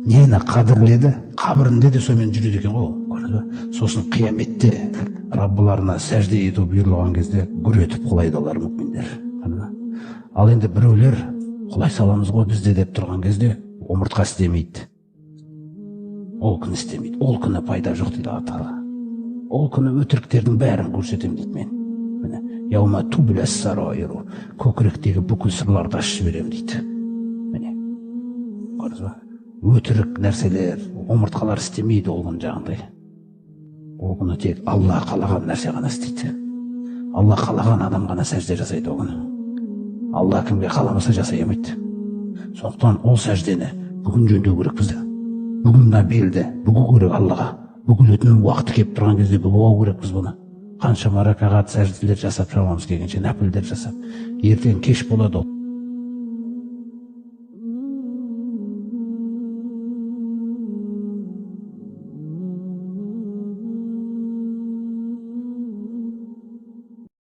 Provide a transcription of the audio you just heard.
нені қадірледі, қабірінде де сонымен жүреді екен ғой. Көрдіңіз бе? Сосын қияметте Раббыларына сәжде ету бұйырылған кезде гүр етіп құлайды олар мүминдер. Ал енді біреулер құлай саламыз ғой бізде деп тұрған кезде омыртқа істемейді. Ол күні істемейді. Ол күні пайда жоқ дейді Алла Тағала. Ол күні өтіріктердің бәрін көрсетемін дейді мен. Міне, яума тубля сарайру, көкіректегі бүкіл сырларды ашып жіберемін дейді. Міне, көрдіңіз ба? Өтірік нәрселер, омыртқалар істемейді ол күні жағындай. Ол күні тек Алла қалаған нәрсе ғана істейді. Алла қалаған адам ғана сәжде жасайды ол күні. Алла кімге қаламаса жасай алмайды. Сондықтан ол сәждені бүгін жөндеу керек бізде. Бүгін мына белді бүгу керек Аллаға. Бүгілетін уақыты келіп тұрған кезде бүгу керек біз бұны. Қаншама ракағат сәжделер жасап шамамыз келгенше нәпілдер жасап. Ертең кеш болады ол.